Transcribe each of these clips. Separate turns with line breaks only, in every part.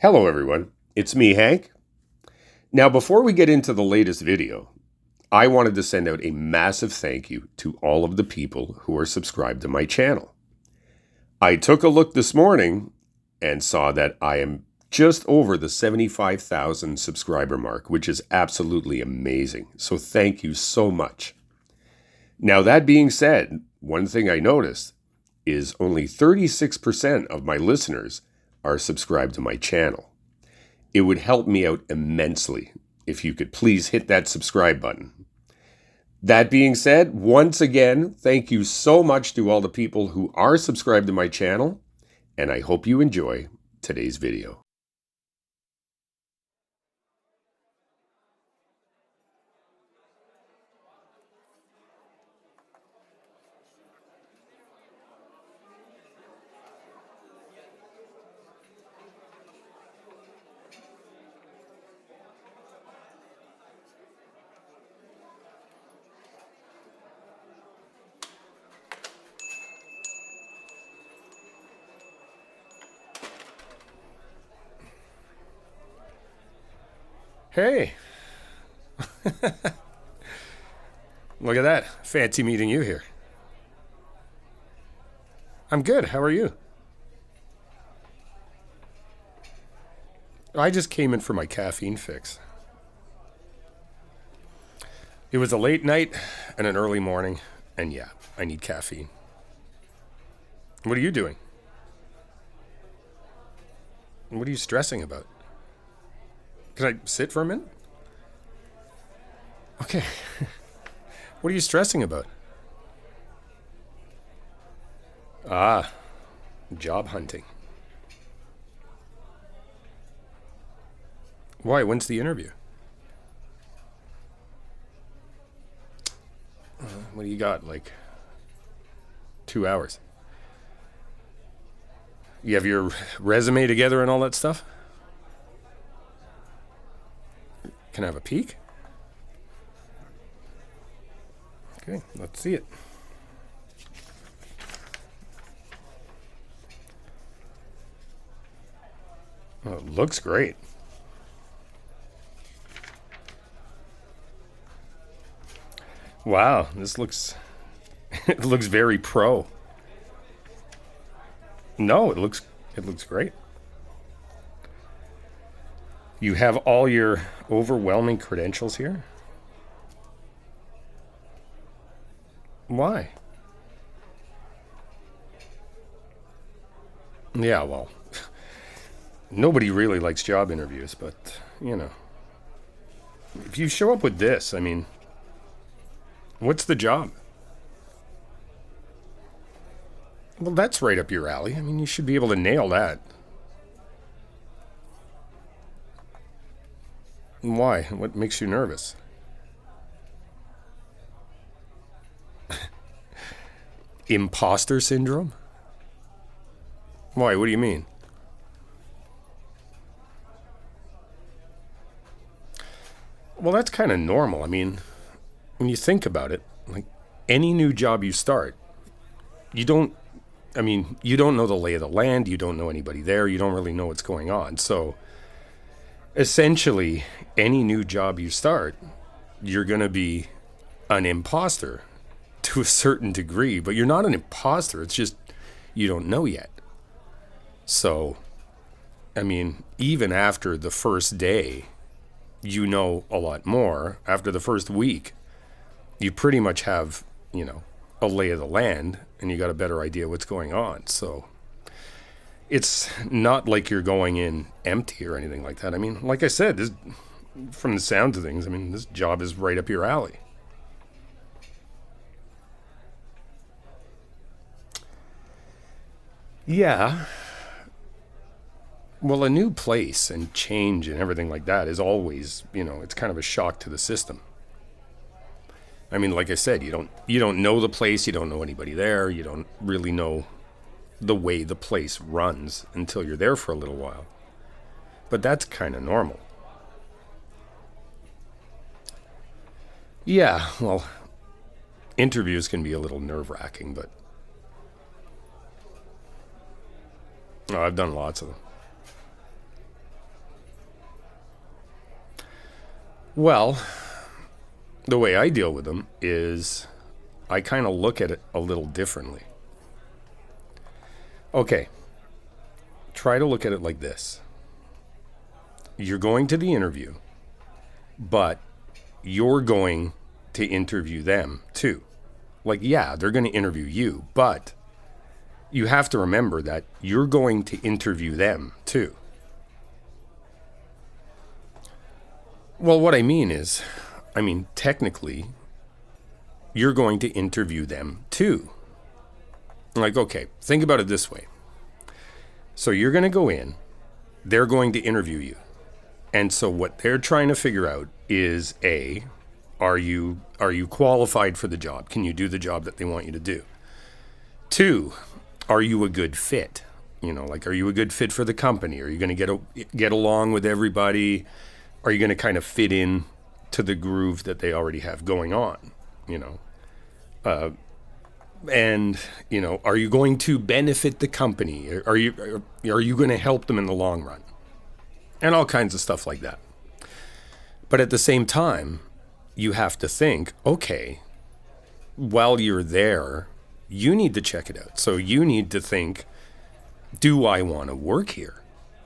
Hello everyone, it's me, Hank. Now before we get into the latest video, I wanted to send out a massive thank you to all of the people who are subscribed to my channel. I took a look this morning and saw that I am just over the 75,000 subscriber mark, which is absolutely amazing. So thank you so much. Now that being said, one thing I noticed is only 36% of my listeners are subscribed to my channel. It would help me out immensely if you could please hit that subscribe button. That being said, once again, thank you so much to all the people who are subscribed to my channel, and I hope you enjoy today's video. Hey, look at that. Fancy meeting you here. I'm good. How are you? I just came in for my caffeine fix. It was a late night and an early morning, and yeah, I need caffeine. What are you doing? What are you stressing about? Can I sit for a minute? Okay. What are you stressing about? Job hunting. Why? When's the interview? What do you got? Like 2 hours? You have your resume together and all that stuff? Can I have a peek? Okay, let's see it. Oh, it looks great. Wow, this looks it looks very pro. No, it looks great. You have all your overwhelming credentials here? Why? Yeah, well, nobody really likes job interviews, but, you know. If you show up with this, I mean, what's the job? Well, that's right up your alley. I mean, you should be able to nail that. Why? What makes you nervous? Imposter syndrome? Why? What do you mean? Well, that's kind of normal. I mean, when you think about it, like any new job you start, you don't know the lay of the land, you don't know anybody there, you don't really know what's going on. So essentially, any new job you start, you're going to be an imposter to a certain degree, but you're not an imposter. It's just you don't know yet. So, I mean, even after the first day, you know a lot more. After the first week, you pretty much have, a lay of the land, and you got a better idea what's going on. So it's not like you're going in empty or anything like that. I mean, like I said, from the sound of things, I mean, this job is right up your alley. Yeah. Well, a new place and change and everything like that is always, it's kind of a shock to the system. I mean, like I said, you don't know the place, you don't know anybody there, you don't really know the way the place runs until you're there for a little while. But that's kind of normal. Yeah, well, interviews can be a little nerve-wracking, but I've done lots of them. Well, the way I deal with them is I kind of look at it a little differently. Okay, try to look at it like this. You're going to the interview, but you're going to interview them too. Like, yeah, they're going to interview you, but you have to remember that you're going to interview them too. Well, what I mean is, technically, you're going to interview them too. Like, okay, think about it this way. So you're going to go in, they're going to interview you. And so what they're trying to figure out is A, are you qualified for the job? Can you do the job that they want you to do? 2, are you a good fit? Are you a good fit for the company? Are you going to get along with everybody? Are you going to kind of fit in to the groove that they already have going on? And are you going to benefit the company? Are you going to help them in the long run? And all kinds of stuff like that. But at the same time, you have to think, okay, while you're there, you need to check it out. So you need to think, do I want to work here?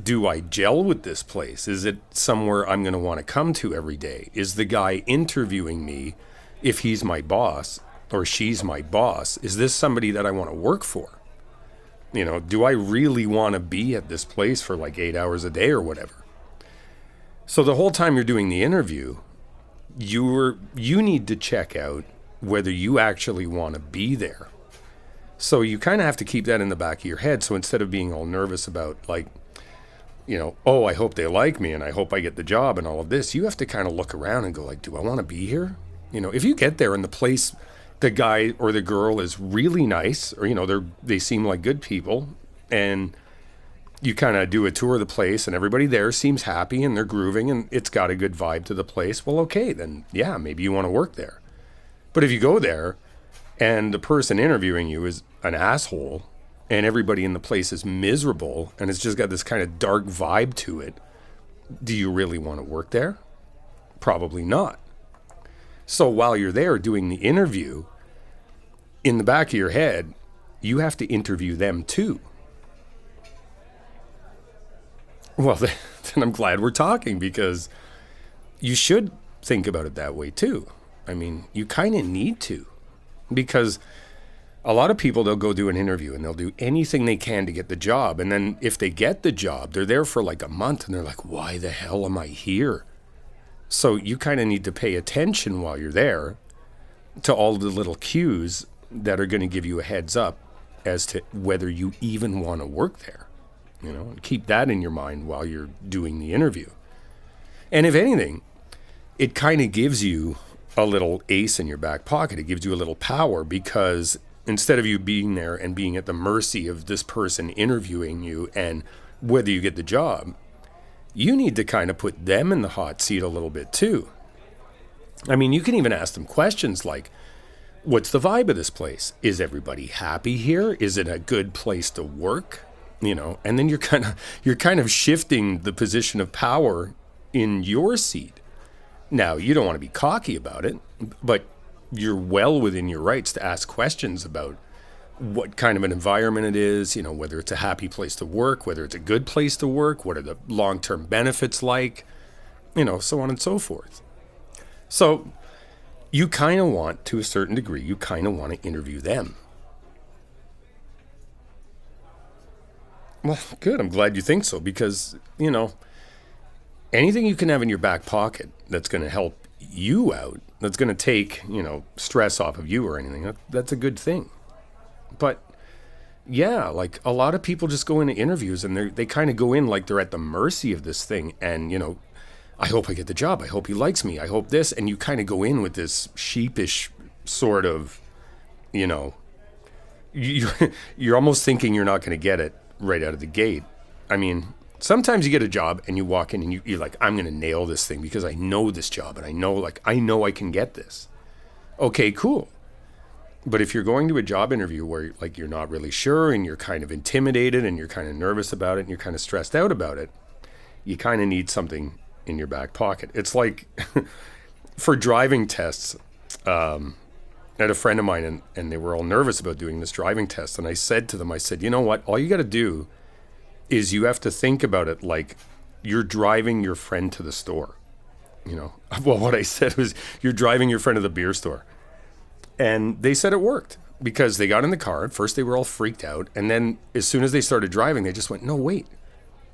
Do I gel with this place? Is it somewhere I'm going to want to come to every day? Is the guy interviewing me, if he's my boss or she's my boss, is this somebody that I want to work for? Do I really want to be at this place for like 8 hours a day or whatever? So the whole time you're doing the interview, you need to check out whether you actually want to be there. So you kind of have to keep that in the back of your head. So instead of being all nervous about like, oh, I hope they like me and I hope I get the job and all of this, you have to kind of look around and go like, do I want to be here? If you get there and the place, the guy or the girl is really nice, or, they seem like good people, and you kind of do a tour of the place and everybody there seems happy and they're grooving and it's got a good vibe to the place. Well, okay, then yeah, maybe you want to work there. But if you go there and the person interviewing you is an asshole and everybody in the place is miserable and it's just got this kind of dark vibe to it, do you really want to work there? Probably not. So while you're there doing the interview, in the back of your head, you have to interview them too. Well, then I'm glad we're talking, because you should think about it that way too. You kind of need to, because a lot of people, they'll go do an interview and they'll do anything they can to get the job. And then if they get the job, they're there for like a month and they're like, why the hell am I here? So you kind of need to pay attention while you're there to all the little cues that are going to give you a heads up as to whether you even want to work there. And keep that in your mind while you're doing the interview. And if anything, it kind of gives you a little ace in your back pocket. It gives you a little power, because instead of you being there and being at the mercy of this person interviewing you and whether you get the job, you need to kind of put them in the hot seat a little bit too. You can even ask them questions like, what's the vibe of this place? Is everybody happy here? Is it a good place to work? And then you're kind of shifting the position of power in your seat. Now, you don't want to be cocky about it, but you're well within your rights to ask questions about what kind of an environment it is, whether it's a happy place to work, whether it's a good place to work, what are the long-term benefits like, so on and so forth. So you kind of want, to a certain degree, you kind of want to interview them. Well, good. I'm glad you think so, because, anything you can have in your back pocket that's going to help you out, that's going to take, stress off of you or anything, that's a good thing. But yeah, like a lot of people just go into interviews and they kind of go in like they're at the mercy of this thing. And, I hope I get the job. I hope he likes me. I hope this. And you kind of go in with this sheepish sort of, you're almost thinking you're not going to get it right out of the gate. Sometimes you get a job and you walk in and you're like, I'm going to nail this thing because I know this job and I know I can get this. Okay, cool. But if you're going to a job interview where like you're not really sure and you're kind of intimidated and you're kind of nervous about it and you're kind of stressed out about it, you kind of need something in your back pocket. It's like for driving tests. I had a friend of mine, and they were all nervous about doing this driving test. And I said to them, I said, you know what? All you got to do is you have to think about it like you're driving your friend to the store. Well, what I said was you're driving your friend to the beer store. And they said it worked because they got in the car. At first, they were all freaked out. And then as soon as they started driving, they just went, no, wait,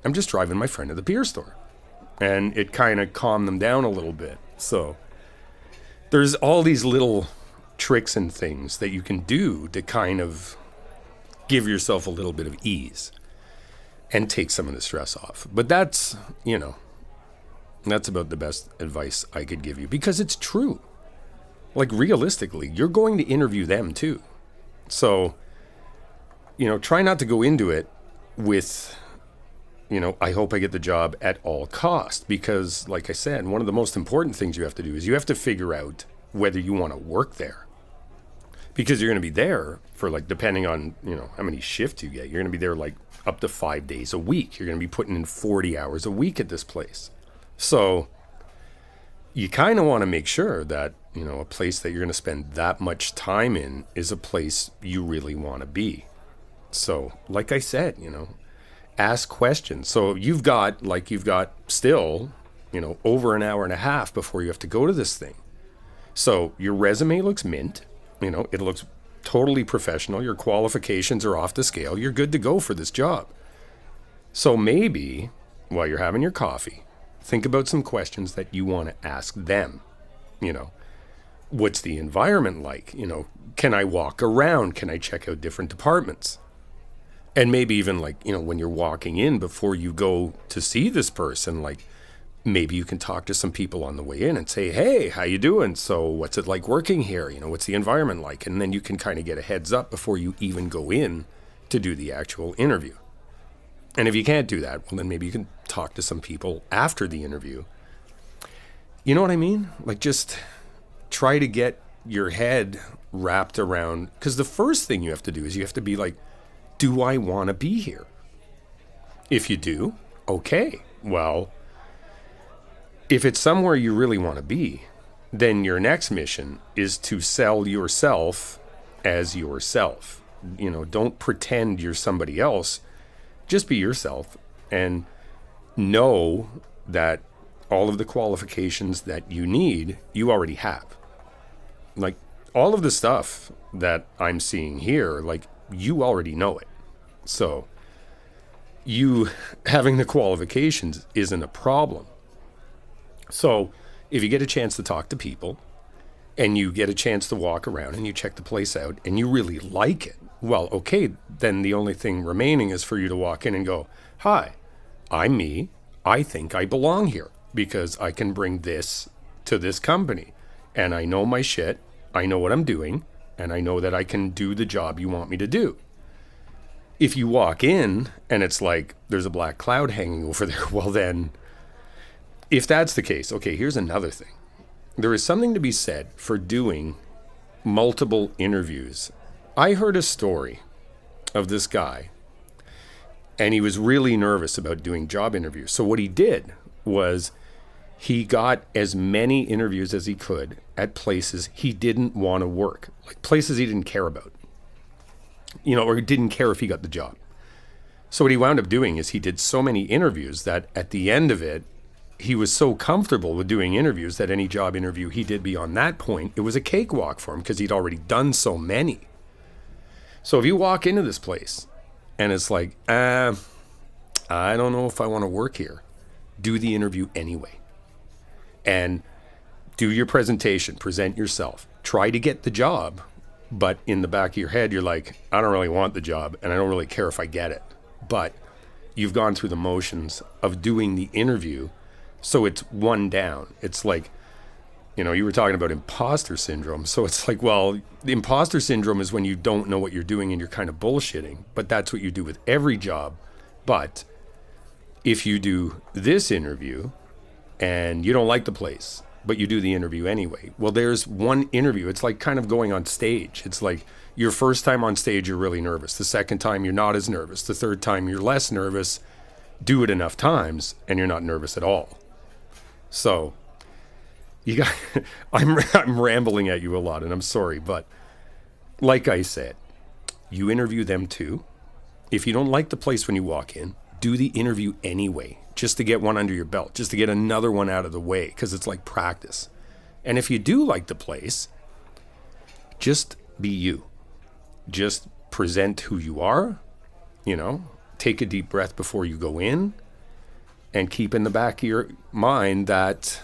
I'm just driving my friend to the beer store. And it kind of calmed them down a little bit. So there's all these little tricks and things that you can do to kind of give yourself a little bit of ease and take some of the stress off. But that's about the best advice I could give you because it's true. Like realistically, you're going to interview them too. So, try not to go into it with, I hope I get the job at all cost. Because like I said, one of the most important things you have to do is you have to figure out whether you want to work there. Because you're going to be there for depending on, how many shifts you get, you're going to be there up to 5 days a week. You're going to be putting in 40 hours a week at this place. So you kind of want to make sure that, a place that you're going to spend that much time in is a place you really want to be. So like I said, ask questions. So you've got still, over an hour and a half before you have to go to this thing. So your resume looks mint. It looks totally professional. Your qualifications are off the scale. You're good to go for this job. So maybe while you're having your coffee, think about some questions that you want to ask them. What's the environment like? Can I walk around? Can I check out different departments? And maybe even when you're walking in before you go to see this person, maybe you can talk to some people on the way in and say, hey, how you doing? So what's it like working here? What's the environment like? And then you can kind of get a heads up before you even go in to do the actual interview. And if you can't do that, well, then maybe you can talk to some people after the interview. You know what I mean? Just try to get your head wrapped around, because the first thing you have to do is you have to be like, do I want to be here? If you do, okay. Well, if it's somewhere you really want to be, then your next mission is to sell yourself as yourself. Don't pretend you're somebody else. Just be yourself and know that all of the qualifications that you need, you already have. All of the stuff that I'm seeing here, you already know it. So you having the qualifications isn't a problem. So if you get a chance to talk to people and you get a chance to walk around and you check the place out and you really like it, well, okay, then the only thing remaining is for you to walk in and go, hi, I'm me. I think I belong here because I can bring this to this company and I know my shit. I know what I'm doing and I know that I can do the job you want me to do. If you walk in and it's there's a black cloud hanging over there, well then, if that's the case, okay, here's another thing. There is something to be said for doing multiple interviews. I heard a story of this guy, and he was really nervous about doing job interviews. So what he did was he got as many interviews as he could at places he didn't want to work, places he didn't care about, or he didn't care if he got the job. So what he wound up doing is he did so many interviews that at the end of it, he was so comfortable with doing interviews that any job interview he did beyond that point, it was a cakewalk for him because he'd already done so many. So if you walk into this place and it's I don't know if I want to work here, do the interview anyway. And do your presentation, present yourself, try to get the job. But in the back of your head, you're I don't really want the job and I don't really care if I get it. But you've gone through the motions of doing the interview. So it's one down. It's you were talking about imposter syndrome. So it's well, the imposter syndrome is when you don't know what you're doing and you're kind of bullshitting. But that's what you do with every job. But if you do this interview and you don't like the place, but you do the interview anyway, well, there's one interview. It's kind of going on stage. It's your first time on stage, you're really nervous. The second time, you're not as nervous. The third time, you're less nervous. Do it enough times and you're not nervous at all. So you got, I'm rambling at you a lot, and I'm sorry, but like I said, you interview them too. If you don't like the place when you walk in, do the interview anyway, just to get one under your belt, just to get another one out of the way, because it's like practice. And if you do like the place, just be you. Just present who you are, take a deep breath before you go in, and keep in the back of your mind that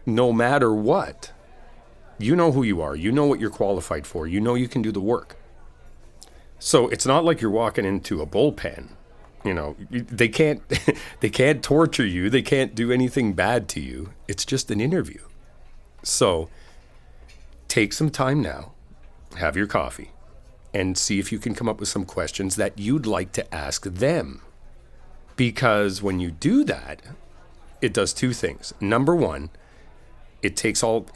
no matter what, you know who you are, you know what you're qualified for, you know you can do the work. So it's not like you're walking into a bullpen. They can't they can't torture you, they can't do anything bad to you. It's just an interview. So take some time now, have your coffee, and see if you can come up with some questions that you'd like to ask them. Because when you do that, it does two things. Number one, it takes all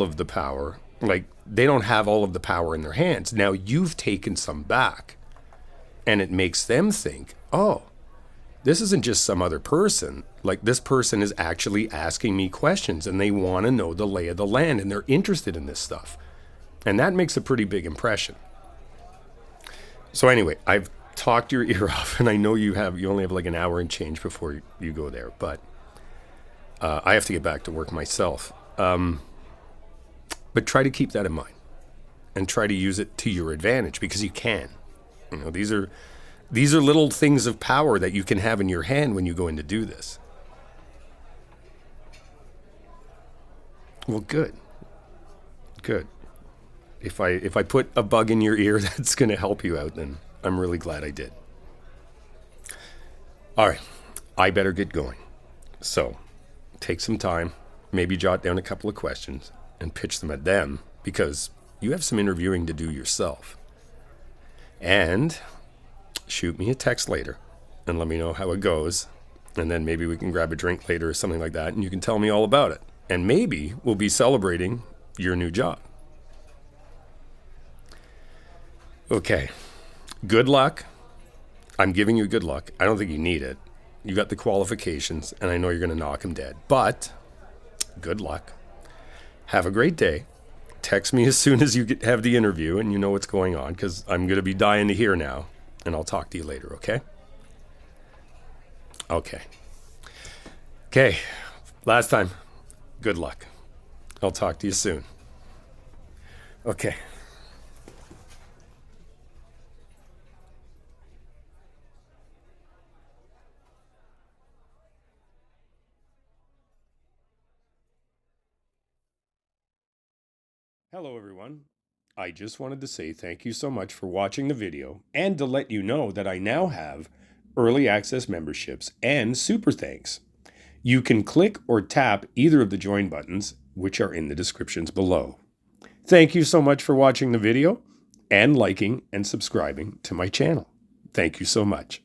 of the power. Like, they don't have all of the power in their hands. Now you've taken some back. And it makes them think, oh, this isn't just some other person. Like, this person is actually asking me questions, and they want to know the lay of the land, and they're interested in this stuff. And that makes a pretty big impression. So anyway, I've talked your ear off, and I know you only have like an hour and change before you go there, but I have to get back to work myself. But try to keep that in mind and try to use it to your advantage, because you can. These are little things of power that you can have in your hand when you go in to do this. Well, good. If I put a bug in your ear that's going to help you out, then I'm really glad I did. All right, I better get going. So take some time, maybe jot down a couple of questions and pitch them at them, because you have some interviewing to do yourself. And shoot me a text later and let me know how it goes. And then maybe we can grab a drink later or something like that, and you can tell me all about it. And maybe we'll be celebrating your new job. Okay. Good luck. I'm giving you good luck. I don't think you need it. You got the qualifications, and I know you're going to knock them dead. But good luck. Have a great day. Text me as soon as you have the interview and you know what's going on, because I'm going to be dying to hear now, and I'll talk to you later, okay? Okay. Last time. Good luck. I'll talk to you soon. Okay. Hello, everyone. I just wanted to say thank you so much for watching the video, and to let you know that I now have early access memberships and super thanks. You can click or tap either of the join buttons, which are in the descriptions below. Thank you so much for watching the video and liking and subscribing to my channel. Thank you so much.